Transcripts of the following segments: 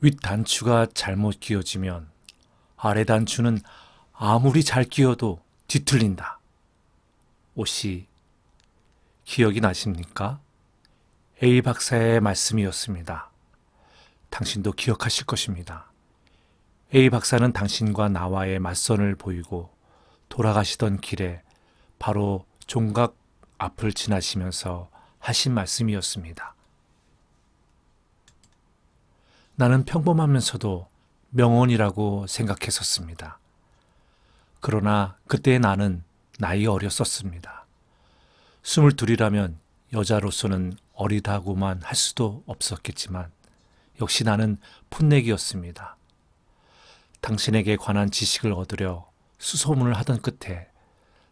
윗 단추가 잘못 끼워지면 아래 단추는 아무리 잘 끼워도 뒤틀린다. 혹시 기억이 나십니까? A 박사의 말씀이었습니다. 당신도 기억하실 것입니다. A 박사는 당신과 나와의 맞선을 보이고 돌아가시던 길에 바로 종각 앞을 지나시면서 하신 말씀이었습니다. 나는 평범하면서도 명언이라고 생각했었습니다. 그러나 그때의 나는 나이 어렸었습니다. 22이라면 여자로서는 어리다고만 할 수도 없었겠지만 역시 나는 풋내기였습니다. 당신에게 관한 지식을 얻으려 수소문을 하던 끝에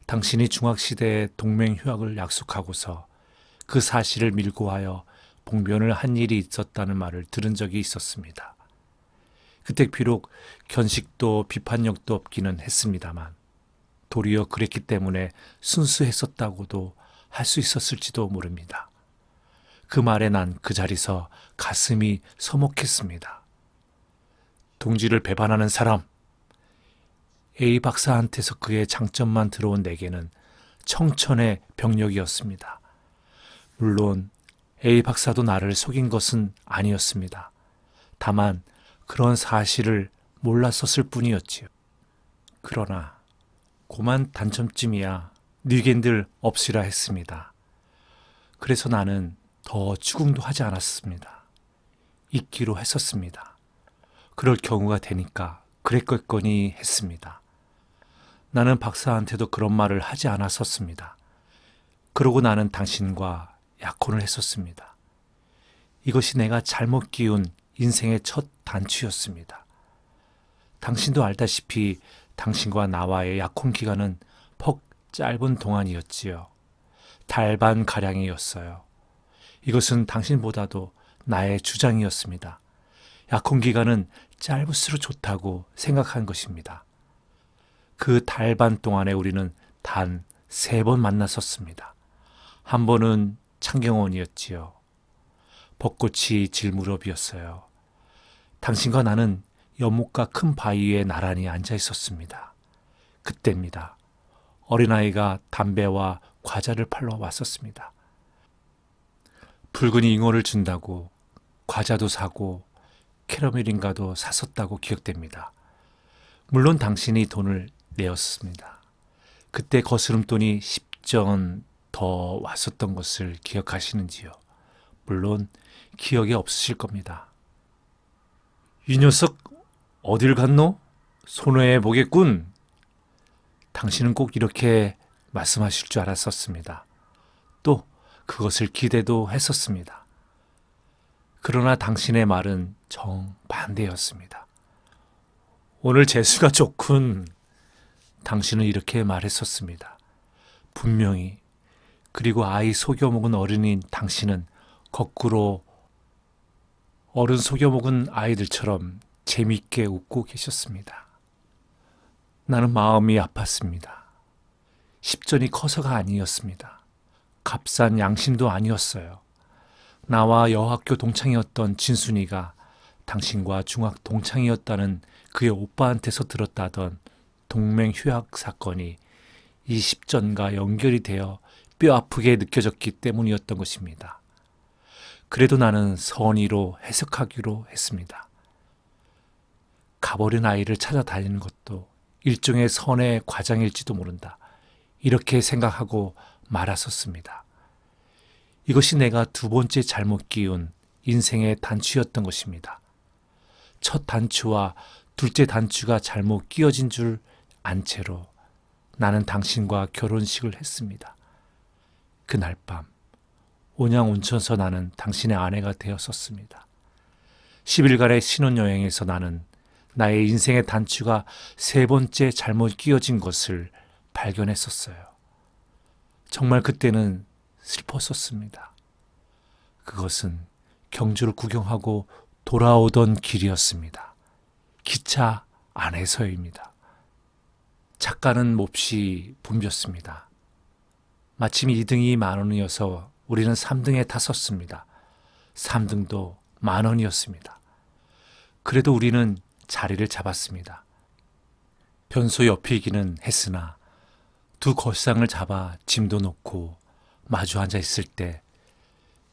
당신이 중학시대에 동맹휴학을 약속하고서 그 사실을 밀고 하여 봉변을 한 일이 있었다는 말을 들은 적이 있었습니다. 그때 비록 견식도 비판력도 없기는 했습니다만 도리어 그랬기 때문에 순수했었다고도 할 수 있었을지도 모릅니다. 그 말에 난 그 자리서 가슴이 서먹했습니다. 동지를 배반하는 사람, A 박사한테서 그의 장점만 들어온 내게는 청천의 병력이었습니다. 물론 A 박사도 나를 속인 것은 아니었습니다. 다만 그런 사실을 몰랐었을 뿐이었지요. 그러나 고만 단점쯤이야 뉘겐들 없이라 했습니다. 그래서 나는 더 추궁도 하지 않았습니다. 잊기로 했었습니다. 그럴 경우가 되니까 그랬겠거니 했습니다. 나는 박사한테도 그런 말을 하지 않았었습니다. 그러고 나는 당신과 약혼을 했었습니다. 이것이 내가 잘못 끼운 인생의 첫 단추였습니다. 당신도 알다시피 당신과 나와의 약혼 기간은 퍽 짧은 동안이었지요. 달 반 가량이었어요. 이것은 당신보다도 나의 주장이었습니다. 약혼 기간은 짧을수록 좋다고 생각한 것입니다. 그 달 반 동안에 우리는 단 3번 만났었습니다. 한 번은 창경원이었지요. 벚꽃이 질 무렵이었어요. 당신과 나는 연못가 큰 바위 위에 나란히 앉아 있었습니다. 그때입니다. 어린아이가 담배와 과자를 팔러 왔었습니다. 붉은 잉어를 준다고 과자도 사고 캐러멜인가도 샀었다고 기억됩니다. 물론 당신이 돈을 내었습니다. 그때 거스름돈이 10전 더 왔었던 것을 기억하시는지요? 물론 기억이 없으실 겁니다. 이 녀석 어딜 갔노? 손해해 보겠군. 당신은 꼭 이렇게 말씀하실 줄 알았었습니다. 또 그것을 기대도 했었습니다. 그러나 당신의 말은 정반대였습니다. 오늘 재수가 좋군. 당신은 이렇게 말했었습니다. 분명히. 그리고 아이 속여먹은 어른인 당신은 거꾸로 어른 속여먹은 아이들처럼 재미있게 웃고 계셨습니다. 나는 마음이 아팠습니다. 10전이 커서가 아니었습니다. 값싼 양심도 아니었어요. 나와 여학교 동창이었던 진순이가 당신과 중학 동창이었다는 그의 오빠한테서 들었다던 동맹휴학 사건이 이 10전과 연결이 되어 뼈아프게 느껴졌기 때문이었던 것입니다. 그래도 나는 선의로 해석하기로 했습니다. 가버린 아이를 찾아다니는 것도 일종의 선의 과장일지도 모른다. 이렇게 생각하고 말았었습니다. 이것이 내가 두 번째 잘못 끼운 인생의 단추였던 것입니다. 첫 단추와 둘째 단추가 잘못 끼어진 줄 안 채로 나는 당신과 결혼식을 했습니다. 그날 밤 온양 온천서 나는 당신의 아내가 되었었습니다. 10일간의 신혼여행에서 나는 나의 인생의 단추가 3번째 잘못 끼어진 것을 발견했었어요. 정말 그때는 슬펐었습니다. 그것은 경주를 구경하고 돌아오던 길이었습니다. 기차 안에서입니다. 작가는 몹시 붐볐습니다. 마침 2등이 10,000원이어서 우리는 3등에 탔었습니다. 3등도 10,000원이었습니다. 그래도 우리는 자리를 잡았습니다. 변소 옆이기는 했으나 두 거상을 잡아 짐도 놓고 마주 앉아 있을 때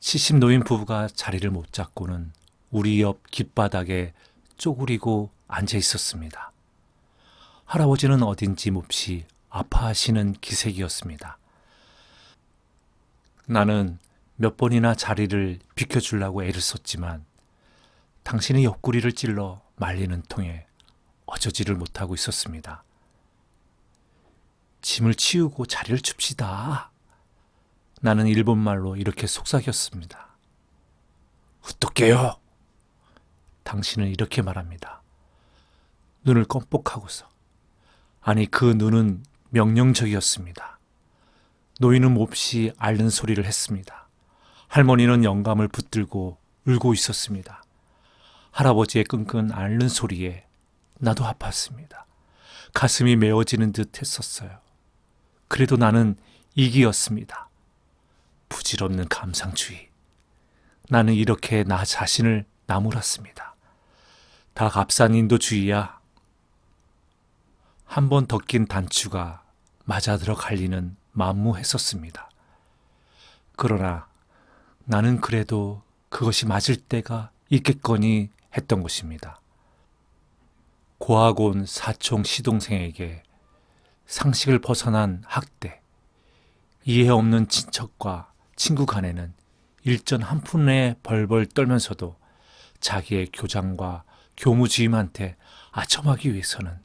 70 노인 부부가 자리를 못 잡고는 우리 옆 깃바닥에 쪼그리고 앉아 있었습니다. 할아버지는 어딘지 몹시 아파하시는 기색이었습니다. 나는 몇 번이나 자리를 비켜주려고 애를 썼지만 당신이 옆구리를 찔러 말리는 통에 어쩌지를 못하고 있었습니다. 짐을 치우고 자리를 줍시다. 나는 일본말로 이렇게 속삭였습니다. 어떡해요? 당신은 이렇게 말합니다. 눈을 껌뻑하고서. 아니, 그 눈은 명령적이었습니다. 노인은 몹시 앓는 소리를 했습니다. 할머니는 영감을 붙들고 울고 있었습니다. 할아버지의 끙끙 앓는 소리에 나도 아팠습니다. 가슴이 메어지는 듯 했었어요. 그래도 나는 이기였습니다. 부질없는 감상주의. 나는 이렇게 나 자신을 나무랐습니다. 다 값싼 인도주의야. 한 번 더 낀 단추가 맞아들어 갈리는 만무했었습니다. 그러나 나는 그래도 그것이 맞을 때가 있겠거니 했던 것입니다. 고학 온 사촌 시동생에게 상식을 벗어난 학대, 이해 없는 친척과 친구 간에는 일전 한 푼에 벌벌 떨면서도 자기의 교장과 교무주임한테 아첨하기 위해서는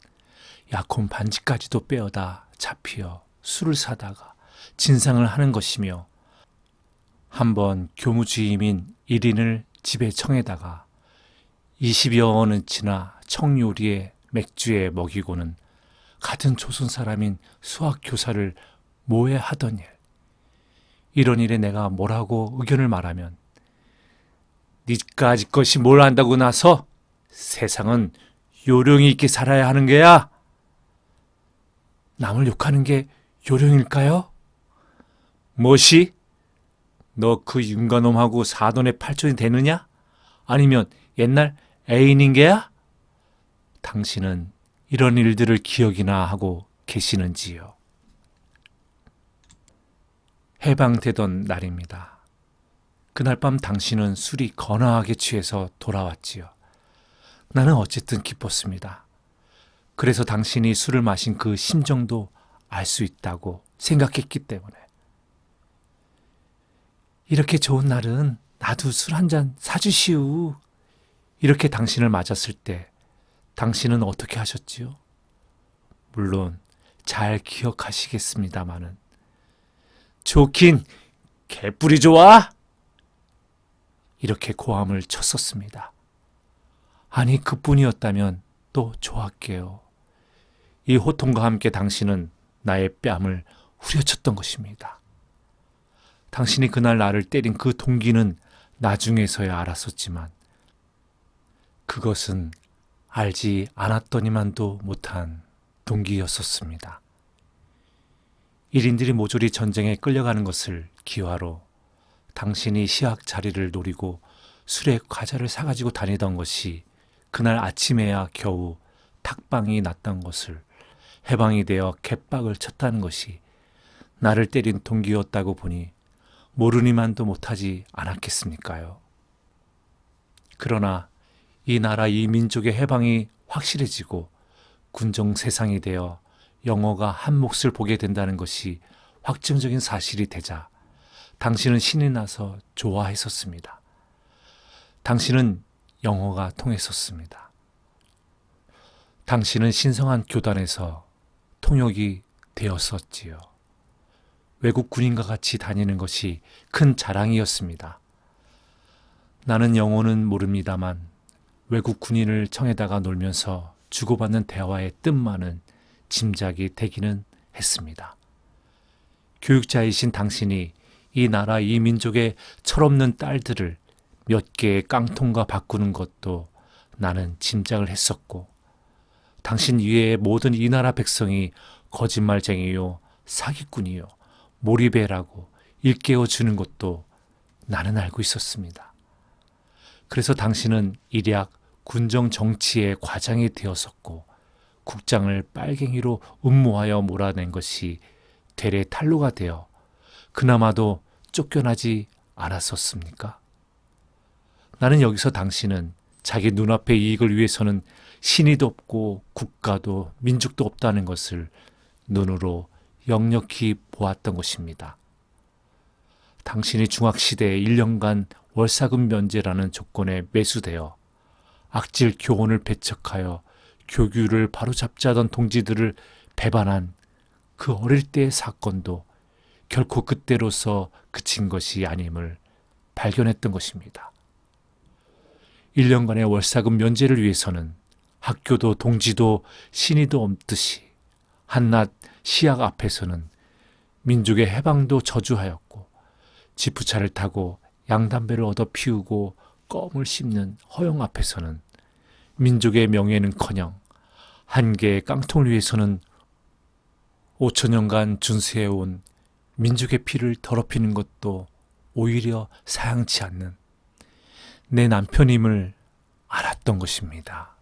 약혼 반지까지도 빼어다 잡히어 술을 사다가 진상을 하는 것이며, 한번 교무주임인 1인을 집에 청에다가 20여 원어치나 청요리에 맥주에 먹이고는 같은 조선 사람인 수학교사를 모해하던 일. 이런 일에 내가 뭐라고 의견을 말하면 니까지 것이 뭘 안다고 나서 세상은 요령이 있게 살아야 하는 게야. 남을 욕하는 게 요령일까요? 뭐시? 너 그 윤가놈하고 사돈의 팔촌이 되느냐? 아니면 옛날 애인인 게야? 당신은 이런 일들을 기억이나 하고 계시는지요? 해방되던 날입니다. 그날 밤 당신은 술이 거나하게 취해서 돌아왔지요. 나는 어쨌든 기뻤습니다. 그래서 당신이 술을 마신 그 심정도 알 수 있다고 생각했기 때문에. 이렇게 좋은 날은 나도 술 한 잔 사주시오. 이렇게 당신을 맞았을 때 당신은 어떻게 하셨지요? 물론 잘 기억하시겠습니다마는. 좋긴 개뿔이 좋아? 이렇게 고함을 쳤었습니다. 아니, 그뿐이었다면 또 좋았게요. 이 호통과 함께 당신은 나의 뺨을 후려쳤던 것입니다. 당신이 그날 나를 때린 그 동기는 나중에서야 알았었지만 그것은 알지 않았더니만도 못한 동기였었습니다. 1인들이 모조리 전쟁에 끌려가는 것을 기화로 당신이 시학 자리를 노리고 술에 과자를 사가지고 다니던 것이 그날 아침에야 겨우 탁방이 났던 것을, 해방이 되어 개빡을 쳤다는 것이 나를 때린 동기였다고 보니 모르니만도 못하지 않았겠습니까요? 그러나 이 나라 이 민족의 해방이 확실해지고 군정 세상이 되어 영어가 한 몫을 보게 된다는 것이 확정적인 사실이 되자 당신은 신이 나서 좋아했었습니다. 당신은 영어가 통했었습니다. 당신은 신성한 교단에서 통역이 되었었지요. 외국 군인과 같이 다니는 것이 큰 자랑이었습니다. 나는 영어는 모릅니다만 외국 군인을 청에다가 놀면서 주고받는 대화의 뜻만은 짐작이 되기는 했습니다. 교육자이신 당신이 이 나라 이 민족의 철없는 딸들을 몇 개의 깡통과 바꾸는 것도 나는 짐작을 했었고, 당신 이외의 모든 이 나라 백성이 거짓말쟁이요, 사기꾼이요, 몰입해라고 일깨워 주는 것도 나는 알고 있었습니다. 그래서 당신은 일약 군정 정치의 과장이 되었었고 국장을 빨갱이로 음모하여 몰아낸 것이 되레 탄로가 되어 그나마도 쫓겨나지 않았었습니까? 나는 여기서 당신은 자기 눈앞의 이익을 위해서는 신의도 없고 국가도 민족도 없다는 것을 눈으로 역력히 보았던 것입니다. 당신이 중학시대에 1년간 월사금 면제라는 조건에 매수되어 악질 교훈을 배척하여 교규를 바로잡자던 동지들을 배반한 그 어릴 때의 사건도 결코 그때로서 그친 것이 아님을 발견했던 것입니다. 1년간의 월사금 면제를 위해서는 학교도 동지도 신의도 없듯이 한낱 시약 앞에서는 민족의 해방도 저주하였고 지푸차를 타고 양담배를 얻어 피우고 껌을 씹는 허영 앞에서는 민족의 명예는커녕 한 개의 깡통을 위해서는 5천년간 준수해온 민족의 피를 더럽히는 것도 오히려 사양치 않는 내 남편임을 알았던 것입니다.